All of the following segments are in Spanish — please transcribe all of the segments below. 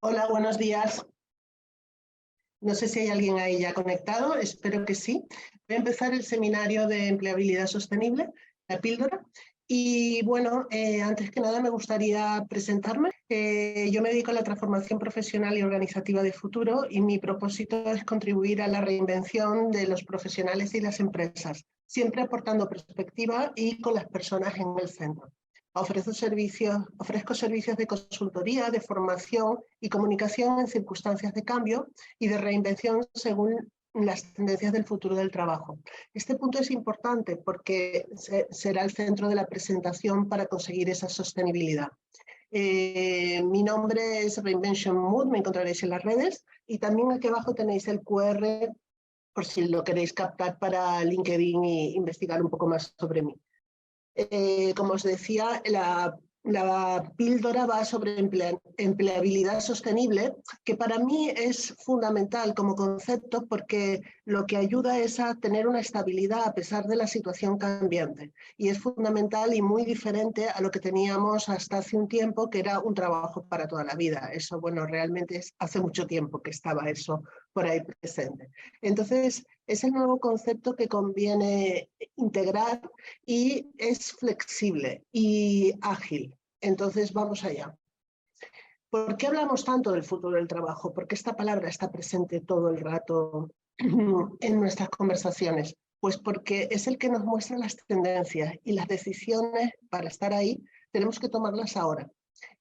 Hola, buenos días. No sé si hay alguien ahí ya conectado, espero que sí. Voy a empezar el seminario de empleabilidad sostenible, la píldora. Y bueno, antes que nada me gustaría presentarme. Yo me dedico a la transformación profesional y organizativa de futuro y mi propósito es contribuir a la reinvención de los profesionales y las empresas, siempre aportando perspectiva y con las personas en el centro. Ofrezco servicios de consultoría, de formación y comunicación en circunstancias de cambio y de reinvención según las tendencias del futuro del trabajo. Este punto es importante porque será el centro de la presentación para conseguir esa sostenibilidad. Mi nombre es Reinvention Mood, me encontraréis en las redes y también aquí abajo tenéis el QR por si lo queréis captar para LinkedIn e investigar un poco más sobre mí. Como os decía, la píldora va sobre empleabilidad sostenible, que para mí es fundamental como concepto porque lo que ayuda es a tener una estabilidad a pesar de la situación cambiante. Y es fundamental y muy diferente a lo que teníamos hasta hace un tiempo, que era un trabajo para toda la vida. Eso, bueno, realmente hace mucho tiempo que estaba eso por ahí presente. Entonces, es el nuevo concepto que conviene integrar y es flexible y ágil. Entonces, vamos allá. ¿Por qué hablamos tanto del futuro del trabajo? Porque esta palabra está presente todo el rato en nuestras conversaciones. Pues porque es el que nos muestra las tendencias y las decisiones para estar ahí tenemos que tomarlas ahora.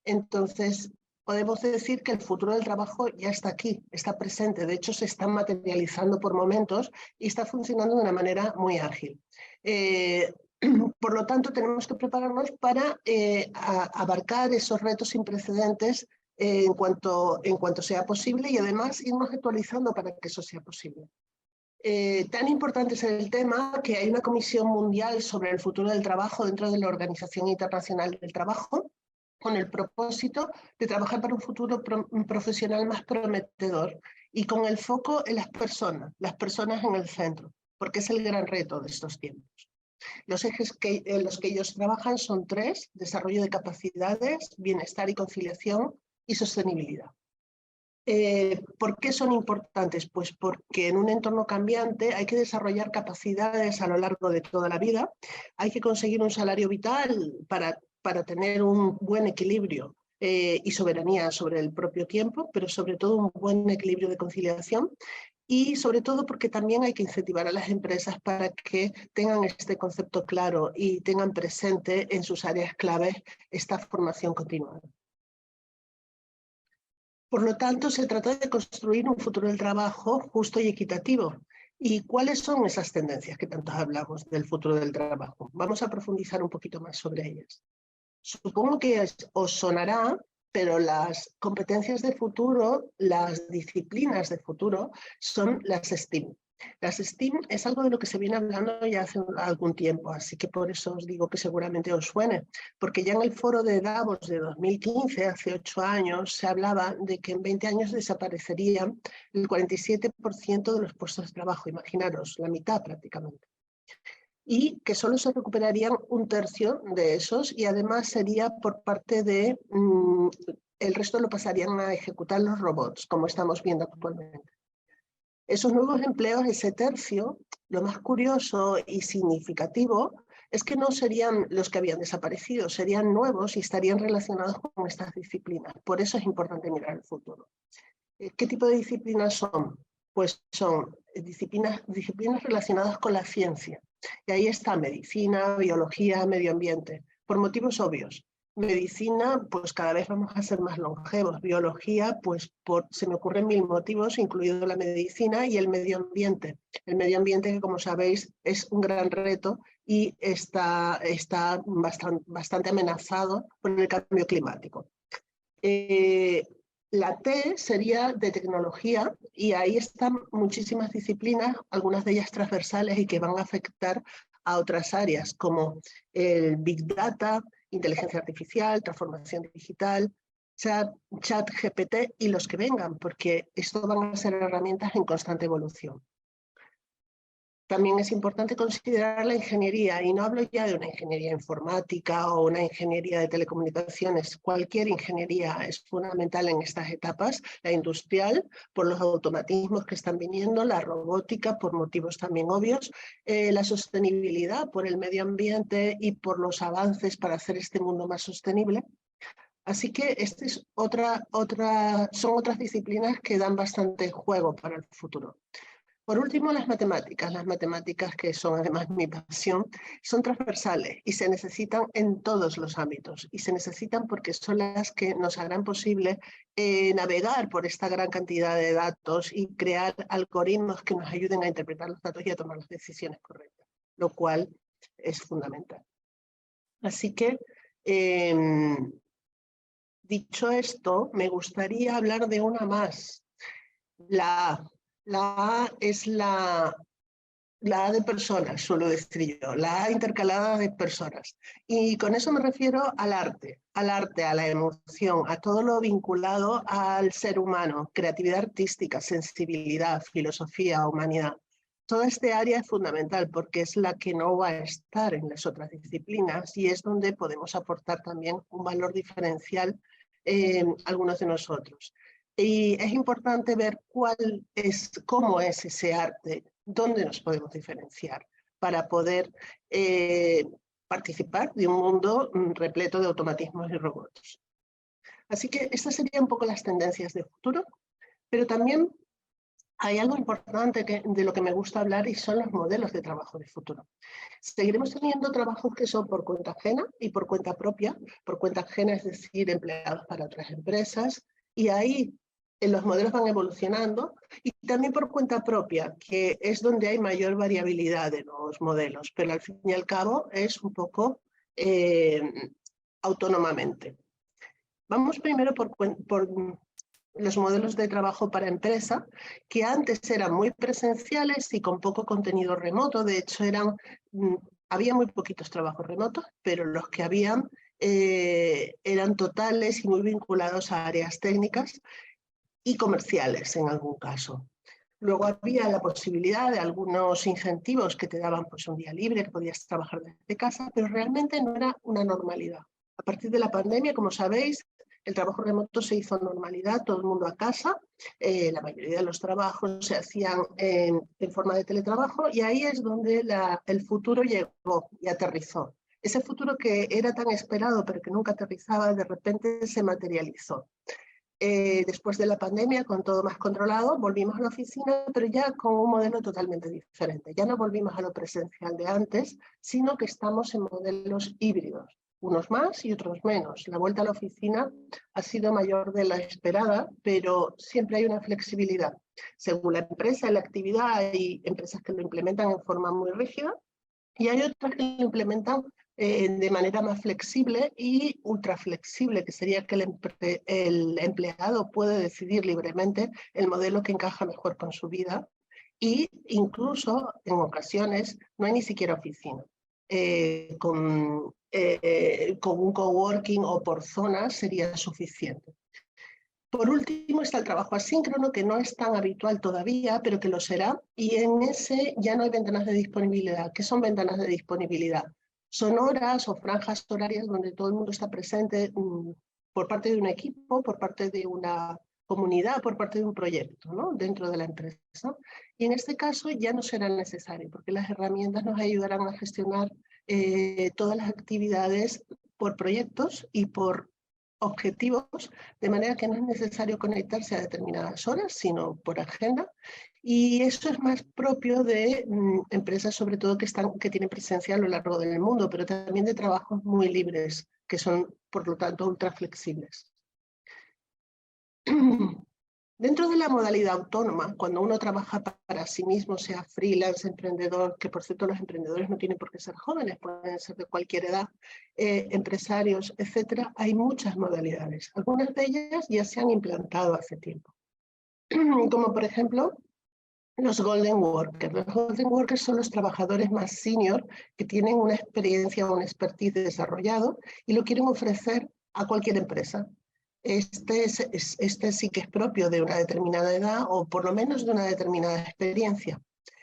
Entonces, podemos decir que el futuro del trabajo ya está aquí, está presente. De hecho, se está materializando por momentos y está funcionando de una manera muy ágil. Por lo tanto, tenemos que prepararnos para abarcar esos retos sin precedentes en cuanto sea posible y además irnos actualizando para que eso sea posible. Tan importante es el tema que hay una Comisión Mundial sobre el futuro del trabajo dentro de la Organización Internacional del Trabajo, con el propósito de trabajar para un futuro profesional más prometedor y con el foco en las personas en el centro, porque es el gran reto de estos tiempos. Los ejes en los que ellos trabajan son tres: desarrollo de capacidades, bienestar y conciliación y sostenibilidad. ¿Por qué son importantes? Pues porque en un entorno cambiante hay que desarrollar capacidades a lo largo de toda la vida, hay que conseguir un salario vital para tener un buen equilibrio y soberanía sobre el propio tiempo, pero sobre todo un buen equilibrio de conciliación y sobre todo porque también hay que incentivar a las empresas para que tengan este concepto claro y tengan presente en sus áreas claves esta formación continuada. Por lo tanto, se trata de construir un futuro del trabajo justo y equitativo. ¿Y cuáles son esas tendencias que tanto hablamos del futuro del trabajo? Vamos a profundizar un poquito más sobre ellas. Supongo que os sonará, pero las competencias de futuro, las disciplinas de futuro, son las STEAM. Las STEAM es algo de lo que se viene hablando ya hace algún tiempo, así que por eso os digo que seguramente os suene, porque ya en el foro de Davos de 2015, hace 8 años, se hablaba de que en 20 años desaparecerían el 47% de los puestos de trabajo, imaginaros, la mitad prácticamente, y que solo se recuperarían un tercio de esos y además sería por parte de el resto lo pasarían a ejecutar los robots, como estamos viendo actualmente. Esos nuevos empleos, ese tercio, lo más curioso y significativo es que no serían los que habían desaparecido, serían nuevos y estarían relacionados con estas disciplinas. Por eso es importante mirar el futuro. ¿Qué tipo de disciplinas son? Pues son disciplinas relacionadas con la ciencia. Y ahí está medicina, biología, medio ambiente, por motivos obvios. Medicina, pues cada vez vamos a ser más longevos. Biología, pues se me ocurren 1000 motivos, incluido la medicina y el medio ambiente. El medio ambiente, que como sabéis, es un gran reto y está bastante amenazado por el cambio climático. La T sería de tecnología y ahí están muchísimas disciplinas, algunas de ellas transversales y que van a afectar a otras áreas como el Big Data, inteligencia artificial, transformación digital, chat GPT y los que vengan, porque esto van a ser herramientas en constante evolución. también es importante considerar la ingeniería, y no hablo ya de una ingeniería informática o una ingeniería de telecomunicaciones. Cualquier ingeniería es fundamental en estas etapas, la industrial, por los automatismos que están viniendo, la robótica, por motivos también obvios, la sostenibilidad, por el medio ambiente y por los avances para hacer este mundo más sostenible. Así que son otras disciplinas que dan bastante juego para el futuro. Por último, las matemáticas que son además mi pasión, son transversales y se necesitan en todos los ámbitos. Y se necesitan porque son las que nos harán posible navegar por esta gran cantidad de datos y crear algoritmos que nos ayuden a interpretar los datos y a tomar las decisiones correctas, lo cual es fundamental. Así que, dicho esto, me gustaría hablar de una más. La A. La A es la A de personas, suelo decir yo, la A intercalada de personas. Y con eso me refiero al arte, a la emoción, a todo lo vinculado al ser humano, creatividad artística, sensibilidad, filosofía, humanidad. Toda esta área es fundamental porque es la que no va a estar en las otras disciplinas y es donde podemos aportar también un valor diferencial algunos de nosotros. Y es importante ver cómo es ese arte, dónde nos podemos diferenciar para poder participar de un mundo repleto de automatismos y robots. Así que estas serían un poco las tendencias de futuro, pero también hay algo importante de lo que me gusta hablar y son los modelos de trabajo de futuro. Seguiremos teniendo trabajos que son por cuenta ajena y por cuenta propia. Por cuenta ajena, es decir, empleados para otras empresas, y ahí los modelos van evolucionando, y también por cuenta propia, que es donde hay mayor variabilidad de los modelos, pero al fin y al cabo es un poco autónomamente. Vamos primero por los modelos de trabajo para empresa, que antes eran muy presenciales y con poco contenido remoto. De hecho, había muy poquitos trabajos remotos, pero los que habían eran totales y muy vinculados a áreas técnicas y comerciales en algún caso. Luego había la posibilidad de algunos incentivos que te daban pues, un día libre, que podías trabajar desde casa, pero realmente no era una normalidad. A partir de la pandemia, como sabéis, el trabajo remoto se hizo normalidad, todo el mundo a casa, la mayoría de los trabajos se hacían en forma de teletrabajo, y ahí es donde el futuro llegó y aterrizó. Ese futuro que era tan esperado pero que nunca aterrizaba, de repente se materializó. Después de la pandemia, con todo más controlado, volvimos a la oficina, pero ya con un modelo totalmente diferente. Ya no volvimos a lo presencial de antes, sino que estamos en modelos híbridos, unos más y otros menos. La vuelta a la oficina ha sido mayor de la esperada, pero siempre hay una flexibilidad. Según la empresa, la actividad, hay empresas que lo implementan en forma muy rígida y hay otras que lo implementan de manera más flexible y ultra flexible, que sería que el empleado puede decidir libremente el modelo que encaja mejor con su vida, y incluso en ocasiones no hay ni siquiera oficina. Con un coworking o por zonas sería suficiente. Por último está el trabajo asíncrono, que no es tan habitual todavía, pero que lo será, y en ese ya no hay ventanas de disponibilidad. ¿Qué son ventanas de disponibilidad? Son horas o franjas horarias donde todo el mundo está presente por parte de un equipo, por parte de una comunidad, por parte de un proyecto, ¿no? Dentro de la empresa. Y en este caso ya no será necesario, porque las herramientas nos ayudarán a gestionar todas las actividades por proyectos y por objetivos, de manera que no es necesario conectarse a determinadas horas, sino por agenda. Y eso es más propio de empresas, sobre todo que tienen presencia a lo largo del mundo, pero también de trabajos muy libres, que son, por lo tanto, ultra flexibles. Dentro de la modalidad autónoma, cuando uno trabaja para sí mismo, sea freelance, emprendedor, que por cierto los emprendedores no tienen por qué ser jóvenes, pueden ser de cualquier edad, empresarios, etcétera, hay muchas modalidades. Algunas de ellas ya se han implantado hace tiempo. Como por ejemplo, los Golden Workers. Los Golden Workers son los trabajadores más senior que tienen una experiencia o un expertise desarrollado y lo quieren ofrecer a cualquier empresa. Este sí que es propio de una determinada edad o por lo menos de una determinada experiencia.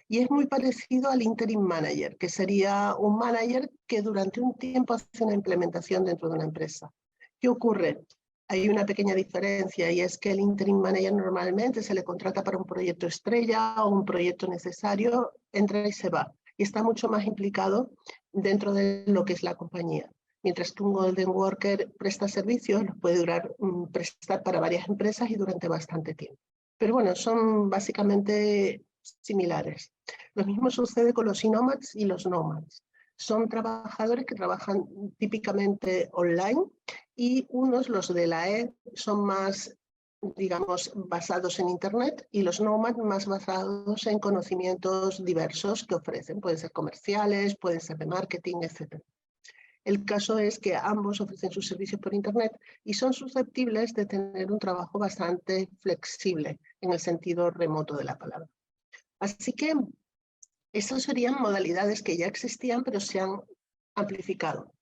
Y es muy parecido al interim manager, que sería un manager que durante un tiempo hace una implementación dentro de una empresa. ¿Qué ocurre? Hay una pequeña diferencia y es que el interim manager normalmente se le contrata para un proyecto estrella o un proyecto necesario, entra y se va. Y está mucho más implicado dentro de lo que es la compañía. Mientras que un golden worker presta servicios, los puede prestar para varias empresas y durante bastante tiempo. Pero bueno, son básicamente similares. Lo mismo sucede con los e-nomads y los nomads. Son trabajadores que trabajan típicamente online y unos, los de la E, son más, digamos, basados en Internet y los nomads más basados en conocimientos diversos que ofrecen. Pueden ser comerciales, pueden ser de marketing, etc. El caso es que ambos ofrecen sus servicios por Internet y son susceptibles de tener un trabajo bastante flexible en el sentido remoto de la palabra. Así que esas serían modalidades que ya existían, pero se han amplificado.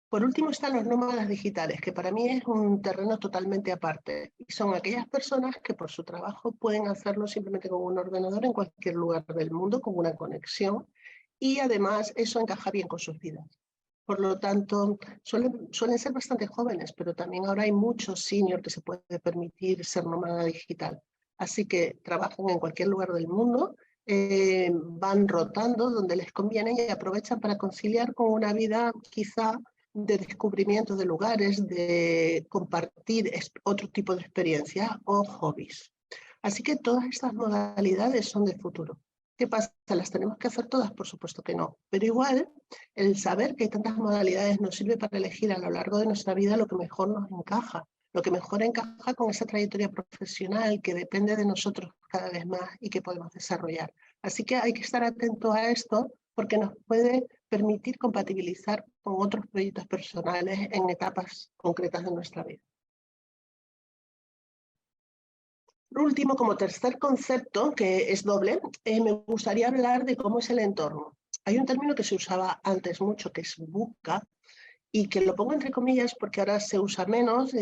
Por último están los nómadas digitales, que para mí es un terreno totalmente aparte. Y son aquellas personas que por su trabajo pueden hacerlo simplemente con un ordenador en cualquier lugar del mundo, con una conexión. Y además eso encaja bien con sus vidas. Por lo tanto, suelen ser bastante jóvenes, pero también ahora hay muchos seniors que se puede permitir ser nómada digital. Así que trabajan en cualquier lugar del mundo, van rotando donde les conviene y aprovechan para conciliar con una vida quizá de descubrimiento de lugares, de compartir otro tipo de experiencias o hobbies. Así que todas estas modalidades son del futuro. ¿Qué pasa? ¿Las tenemos que hacer todas? Por supuesto que no. Pero igual, el saber que hay tantas modalidades nos sirve para elegir a lo largo de nuestra vida lo que mejor nos encaja, lo que mejor encaja con esa trayectoria profesional que depende de nosotros cada vez más y que podemos desarrollar. Así que hay que estar atento a esto porque nos puede permitir compatibilizar con otros proyectos personales en etapas concretas de nuestra vida. Por último, como tercer concepto, que es doble, me gustaría hablar de cómo es el entorno. Hay un término que se usaba antes mucho, que es VUCA, y que lo pongo entre comillas porque ahora se usa menos,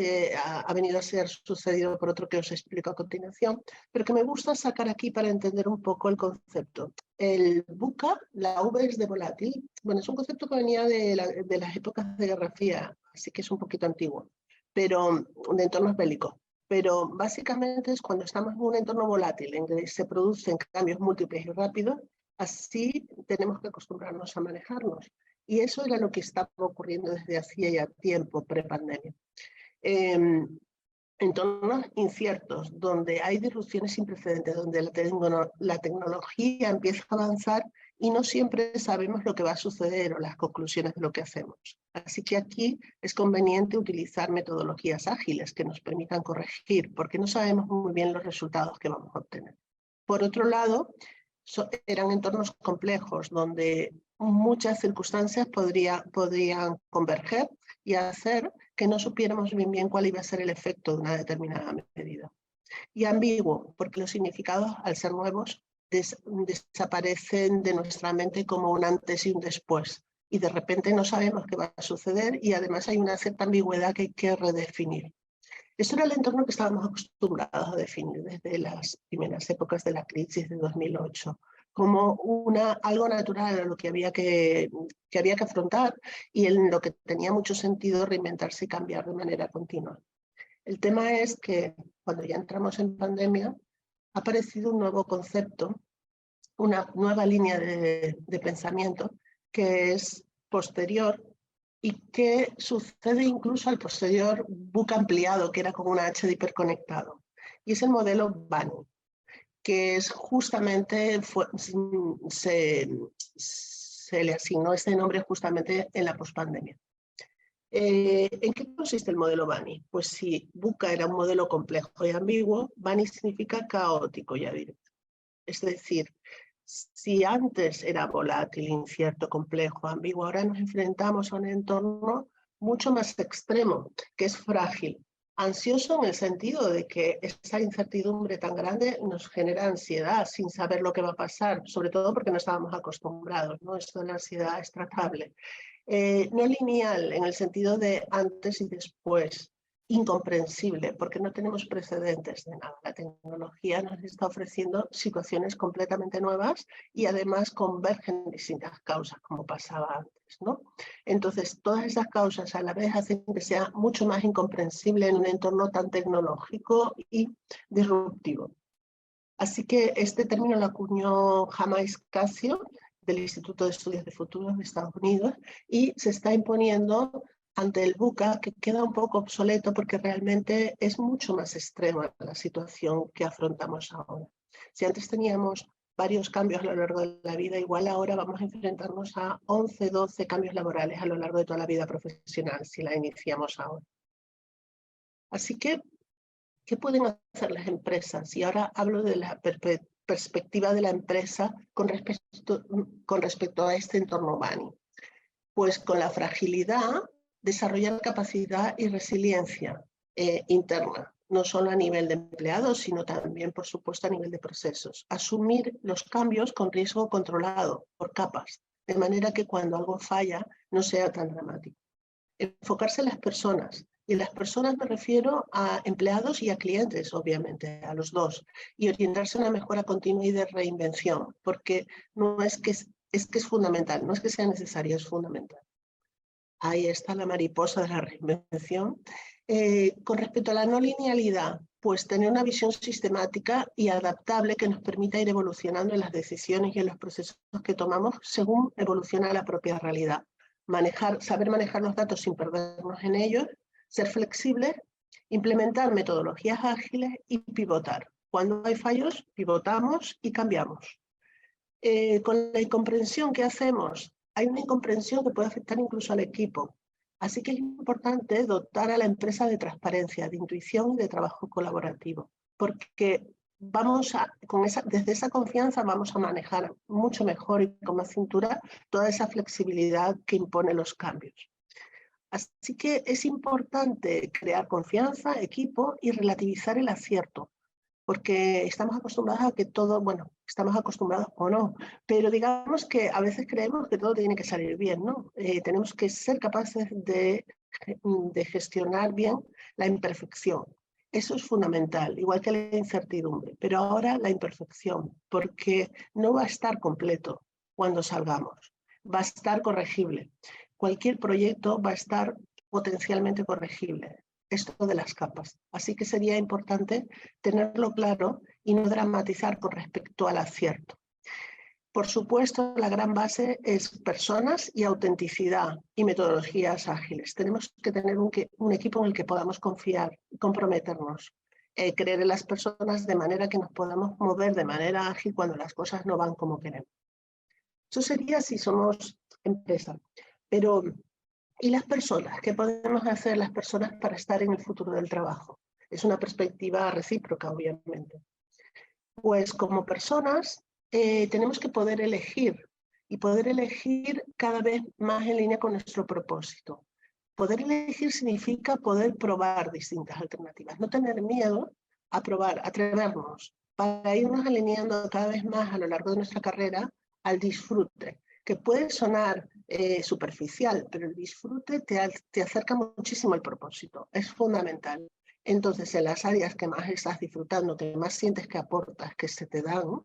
ha venido a ser sucedido por otro que os explico a continuación, pero que me gusta sacar aquí para entender un poco el concepto. El VUCA, la V es de volátil, bueno, es un concepto que venía de las épocas de Guerra Fría, así que es un poquito antiguo, pero de entornos bélicos. Pero básicamente es cuando estamos en un entorno volátil, en que se producen cambios múltiples y rápidos, así tenemos que acostumbrarnos a manejarnos. Y eso era lo que estaba ocurriendo desde hacía ya tiempo, prepandemia. Entornos inciertos, donde hay disrupciones sin precedentes, donde la tecnología empieza a avanzar y no siempre sabemos lo que va a suceder o las conclusiones de lo que hacemos. Así que aquí es conveniente utilizar metodologías ágiles que nos permitan corregir, porque no sabemos muy bien los resultados que vamos a obtener. Por otro lado, eran entornos complejos, donde muchas circunstancias podrían converger y hacer que no supiéramos bien cuál iba a ser el efecto de una determinada medida. Y ambiguo, porque los significados, al ser nuevos, desaparecen de nuestra mente como un antes y un después. Y de repente no sabemos qué va a suceder y además hay una cierta ambigüedad que hay que redefinir. Eso era el entorno que estábamos acostumbrados a definir desde las primeras épocas de la crisis de 2008, como algo natural a lo que había que afrontar y en lo que tenía mucho sentido reinventarse y cambiar de manera continua. El tema es que cuando ya entramos en pandemia, ha aparecido un nuevo concepto, una nueva línea de pensamiento que es posterior y que sucede incluso al posterior VUCA ampliado, que era con una H de hiperconectado. Y es el modelo BANI, que es justamente, se le asignó este nombre justamente en la pospandemia. ¿En qué consiste el modelo BANI? Pues si VUCA era un modelo complejo y ambiguo, BANI significa caótico y abierto. Es decir, si antes era volátil, incierto, complejo, ambiguo, ahora nos enfrentamos a un entorno mucho más extremo, que es frágil, ansioso en el sentido de que esa incertidumbre tan grande nos genera ansiedad sin saber lo que va a pasar, sobre todo porque no estábamos acostumbrados, ¿no? Esto de la ansiedad es tratable. No lineal en el sentido de antes y después, incomprensible, porque no tenemos precedentes de nada. La tecnología nos está ofreciendo situaciones completamente nuevas y además convergen distintas causas, como pasaba antes, ¿no? Entonces, todas esas causas a la vez hacen que sea mucho más incomprensible en un entorno tan tecnológico y disruptivo. Así que este término lo acuñó Jamais Casio del Instituto de Estudios de Futuros de Estados Unidos y se está imponiendo ante el VUCA, que queda un poco obsoleto porque realmente es mucho más extrema la situación que afrontamos ahora. Si antes teníamos varios cambios a lo largo de la vida, igual ahora vamos a enfrentarnos a 11, 12 cambios laborales a lo largo de toda la vida profesional si la iniciamos ahora. Así que, ¿qué pueden hacer las empresas? Y ahora hablo de la perspectiva de la empresa con respecto a este entorno BANI. Pues con la fragilidad, desarrollar capacidad y resiliencia interna, no solo a nivel de empleados, sino también, por supuesto, a nivel de procesos. Asumir los cambios con riesgo controlado, por capas, de manera que cuando algo falla no sea tan dramático. Enfocarse en las personas. Y en las personas me refiero a empleados y a clientes, obviamente, a los dos. Y orientarse a una mejora continua y de reinvención, porque no es que es fundamental, no es que sea necesario, es fundamental. Ahí está la mariposa de la reinvención. Con respecto a la no linealidad, pues tener una visión sistemática y adaptable que nos permita ir evolucionando en las decisiones y en los procesos que tomamos según evoluciona la propia realidad. Saber manejar los datos sin perdernos en ellos, ser flexibles, implementar metodologías ágiles y pivotar. Cuando hay fallos, pivotamos y cambiamos. Con la incomprensión que hacemos, hay una incomprensión que puede afectar incluso al equipo. Así que es importante dotar a la empresa de transparencia, de intuición y de trabajo colaborativo, porque desde esa confianza vamos a manejar mucho mejor y con más cintura toda esa flexibilidad que impone los cambios. Así que es importante crear confianza, equipo y relativizar el acierto, porque estamos acostumbrados a que todo, bueno, estamos acostumbrados o no, pero digamos que a veces creemos que todo tiene que salir bien, ¿no? Tenemos que ser capaces de gestionar bien la imperfección. Eso es fundamental, igual que la incertidumbre, pero ahora la imperfección, porque no va a estar completo cuando salgamos, va a estar corregible. Cualquier proyecto va a estar potencialmente corregible. Esto de las capas. Así que sería importante tenerlo claro y no dramatizar con respecto al acierto. Por supuesto, la gran base es personas y autenticidad y metodologías ágiles. Tenemos que tener un equipo en el que podamos confiar y comprometernos. Creer en las personas de manera que nos podamos mover de manera ágil cuando las cosas no van como queremos. Eso sería si somos empresa. Pero ¿y las personas? ¿Qué podemos hacer las personas para estar en el futuro del trabajo? Es una perspectiva recíproca, obviamente. Pues como personas tenemos que poder elegir y poder elegir cada vez más en línea con nuestro propósito. Poder elegir significa poder probar distintas alternativas, no tener miedo a probar, atrevernos, para irnos alineando cada vez más a lo largo de nuestra carrera al disfrute, que puede sonar superficial, pero el disfrute te acerca muchísimo al propósito, es fundamental. Entonces, en las áreas que más estás disfrutando, que más sientes que aportas, que se te dan,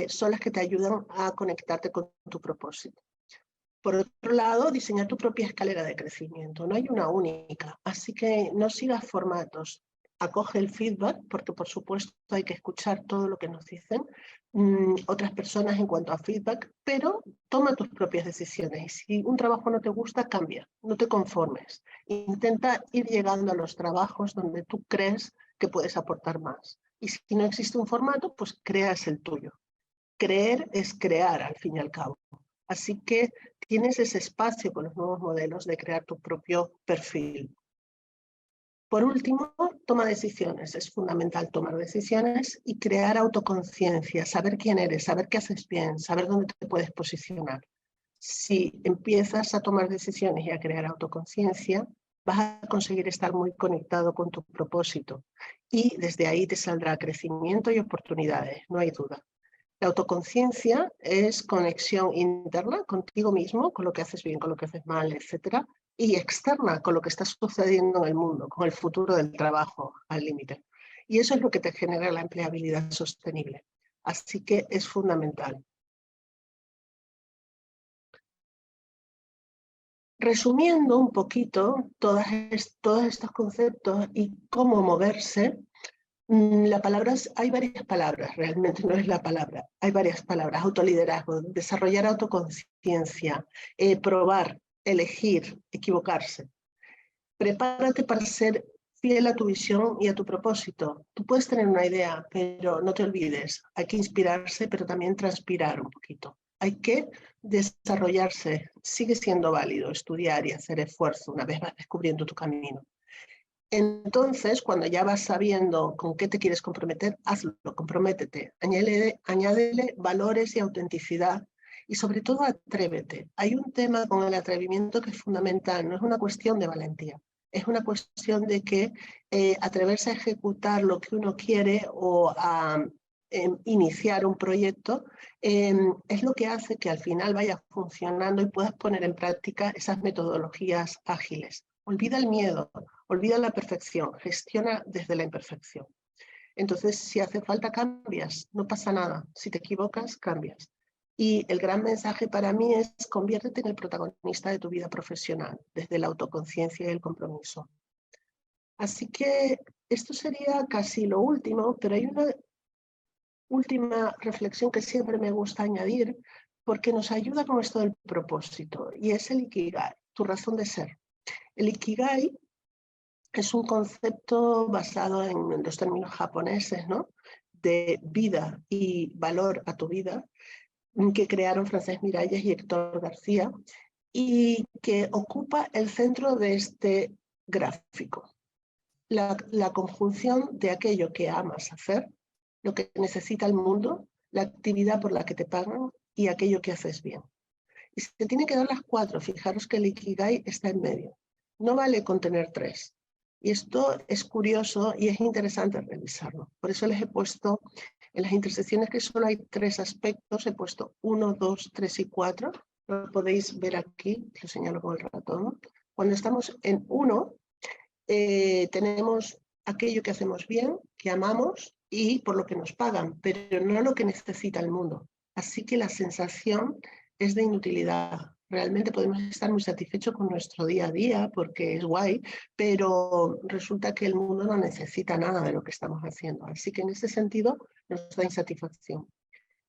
son las que te ayudan a conectarte con tu propósito. Por otro lado, diseñar tu propia escalera de crecimiento. No hay una única, así que no sigas formatos. Acoge el feedback, porque por supuesto hay que escuchar todo lo que nos dicen otras personas en cuanto a feedback, pero toma tus propias decisiones. Y si un trabajo no te gusta, cambia, no te conformes. Intenta ir llegando a los trabajos donde tú crees que puedes aportar más. Y si no existe un formato, pues creas el tuyo. Creer es crear, al fin y al cabo. Así que tienes ese espacio con los nuevos modelos de crear tu propio perfil. Por último, toma decisiones. Es fundamental tomar decisiones y crear autoconciencia, saber quién eres, saber qué haces bien, saber dónde te puedes posicionar. Si empiezas a tomar decisiones y a crear autoconciencia, vas a conseguir estar muy conectado con tu propósito y desde ahí te saldrá crecimiento y oportunidades, no hay duda. La autoconciencia es conexión interna contigo mismo, con lo que haces bien, con lo que haces mal, etc. y externa con lo que está sucediendo en el mundo, con el futuro del trabajo al límite. Y eso es lo que te genera la empleabilidad sostenible. Así que es fundamental. Resumiendo un poquito todos estos conceptos y cómo moverse, hay varias palabras, realmente no es la palabra, hay varias palabras: autoliderazgo, desarrollar autoconciencia, probar, elegir, equivocarse. Prepárate para ser fiel a tu visión y a tu propósito. Tú puedes tener una idea, pero no te olvides, hay que inspirarse, pero también transpirar un poquito. Hay que desarrollarse, sigue siendo válido estudiar y hacer esfuerzo una vez vas descubriendo tu camino. Entonces, cuando ya vas sabiendo con qué te quieres comprometer, hazlo, comprométete, añádele valores y autenticidad y sobre todo atrévete. Hay un tema con el atrevimiento que es fundamental, no es una cuestión de valentía, es una cuestión de que atreverse a ejecutar lo que uno quiere o a iniciar un proyecto es lo que hace que al final vaya funcionando y puedas poner en práctica esas metodologías ágiles. Olvida el miedo, olvida la perfección, gestiona desde la imperfección. Entonces, si hace falta, cambias, no pasa nada. Si te equivocas, cambias. Y el gran mensaje para mí es: conviértete en el protagonista de tu vida profesional, desde la autoconciencia y el compromiso. Así que esto sería casi lo último, pero hay una última reflexión que siempre me gusta añadir, porque nos ayuda con esto del propósito, y es el Ikigai, tu razón de ser. El Ikigai es un concepto basado en los términos japoneses, ¿no?, de vida y valor a tu vida, que crearon Francesc Miralles y Héctor García, y que ocupa el centro de este gráfico. La conjunción de aquello que amas hacer, lo que necesita el mundo, la actividad por la que te pagan y aquello que haces bien. Y se tienen que dar las cuatro. Fijaros que el Ikigai está en medio. No vale con tener tres. Y esto es curioso y es interesante revisarlo. Por eso les he puesto, en las intersecciones que solo hay tres aspectos, he puesto 1, 2, 3 y 4. Lo podéis ver aquí, lo señalo con el ratón. Cuando estamos en 1, tenemos aquello que hacemos bien, que amamos y por lo que nos pagan, pero no lo que necesita el mundo. Así que la sensación es de inutilidad. Realmente podemos estar muy satisfechos con nuestro día a día porque es guay, pero resulta que el mundo no necesita nada de lo que estamos haciendo. Así que en ese sentido nos da insatisfacción.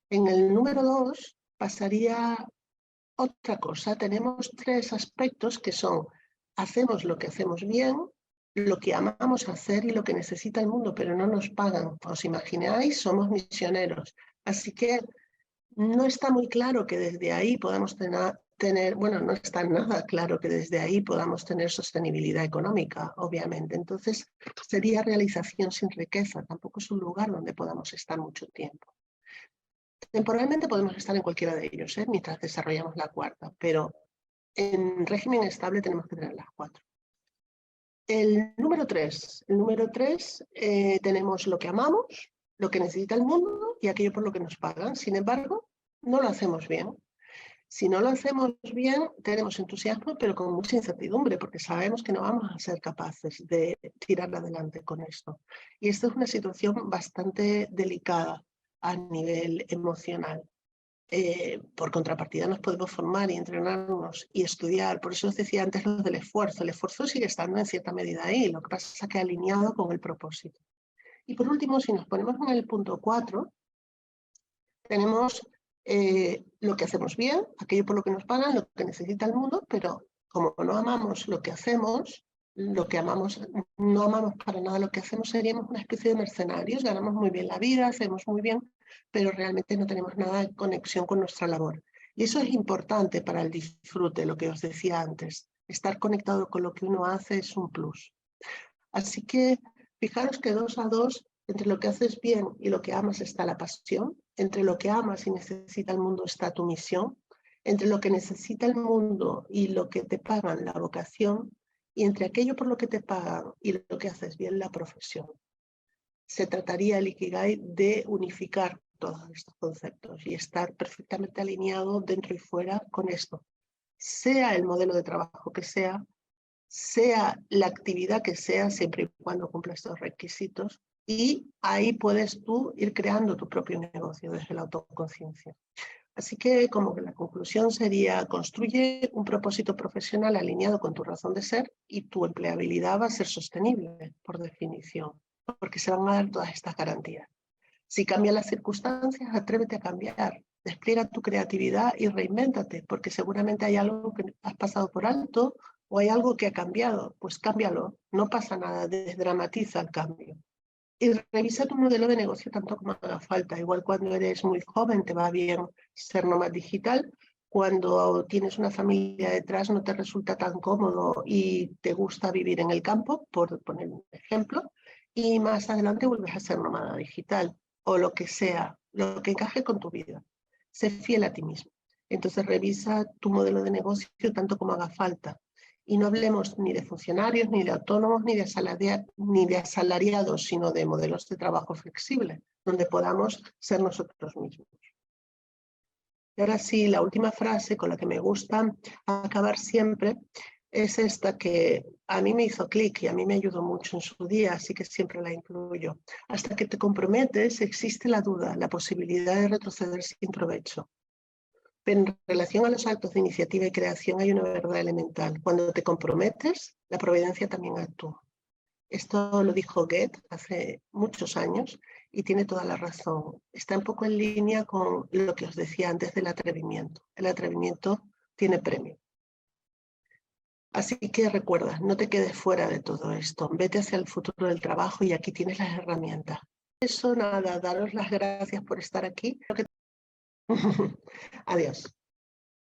En el número 2 pasaría otra cosa. Tenemos tres aspectos que son: hacemos lo que hacemos bien, lo que amamos hacer y lo que necesita el mundo, pero no nos pagan. ¿Os imagináis? Somos misioneros. Así que no está muy claro que desde ahí podamos bueno, no está nada claro que desde ahí podamos tener sostenibilidad económica, obviamente. Entonces, sería realización sin riqueza. Tampoco es un lugar donde podamos estar mucho tiempo. Temporalmente podemos estar en cualquiera de ellos, mientras desarrollamos la cuarta, pero en régimen estable tenemos que tener las cuatro. El número 3 tenemos lo que amamos, lo que necesita el mundo y aquello por lo que nos pagan. Sin embargo, no lo hacemos bien. Si no lo hacemos bien, tenemos entusiasmo, pero con mucha incertidumbre, porque sabemos que no vamos a ser capaces de tirar adelante con esto. Y esto es una situación bastante delicada a nivel emocional. Por contrapartida nos podemos formar y entrenarnos y estudiar. Por eso os decía antes lo del esfuerzo. El esfuerzo sigue estando en cierta medida ahí, lo que pasa es que alineado con el propósito. Y por último, si nos ponemos en el punto 4, tenemos lo que hacemos bien, aquello por lo que nos pagan, lo que necesita el mundo, pero como no amamos lo que hacemos, lo que amamos, no amamos para nada lo que hacemos, seríamos una especie de mercenarios, ganamos muy bien la vida, hacemos muy bien, pero realmente no tenemos nada de conexión con nuestra labor. Y eso es importante para el disfrute, lo que os decía antes. Estar conectado con lo que uno hace es un plus. Así que fijaros que 2 a 2, entre lo que haces bien y lo que amas está la pasión, entre lo que amas y necesita el mundo está tu misión, entre lo que necesita el mundo y lo que te pagan la vocación, y entre aquello por lo que te pagan y lo que haces bien la profesión. Se trataría el Ikigai de unificar todos estos conceptos y estar perfectamente alineado dentro y fuera con esto. Sea el modelo de trabajo que sea, sea la actividad que sea, siempre y cuando cumpla estos requisitos, y ahí puedes tú ir creando tu propio negocio desde la autoconciencia. Así que como que la conclusión sería: construye un propósito profesional alineado con tu razón de ser y tu empleabilidad va a ser sostenible, por definición, porque se van a dar todas estas garantías. Si cambian las circunstancias, atrévete a cambiar, despliega tu creatividad y reinvéntate, porque seguramente hay algo que has pasado por alto o hay algo que ha cambiado. Pues cámbialo, no pasa nada, desdramatiza el cambio. Y revisa tu modelo de negocio tanto como haga falta. Igual cuando eres muy joven te va bien ser nómada digital. Cuando tienes una familia detrás no te resulta tan cómodo y te gusta vivir en el campo, por poner un ejemplo, y más adelante vuelves a ser nómada digital o lo que sea, lo que encaje con tu vida. Sé fiel a ti mismo. Entonces revisa tu modelo de negocio tanto como haga falta. Y no hablemos ni de funcionarios, ni de autónomos, ni de asalariados, sino de modelos de trabajo flexibles, donde podamos ser nosotros mismos. Y ahora sí, la última frase con la que me gusta acabar siempre es esta, que a mí me hizo clic y a mí me ayudó mucho en su día, así que siempre la incluyo. Hasta que te comprometes, existe la duda, la posibilidad de retroceder sin provecho. Pero en relación a los actos de iniciativa y creación hay una verdad elemental. Cuando te comprometes, la providencia también actúa. Esto lo dijo Goethe hace muchos años y tiene toda la razón. Está un poco en línea con lo que os decía antes del atrevimiento. El atrevimiento tiene premio. Así que recuerda, no te quedes fuera de todo esto. Vete hacia el futuro del trabajo y aquí tienes las herramientas. Eso nada, daros las gracias por estar aquí. Adiós.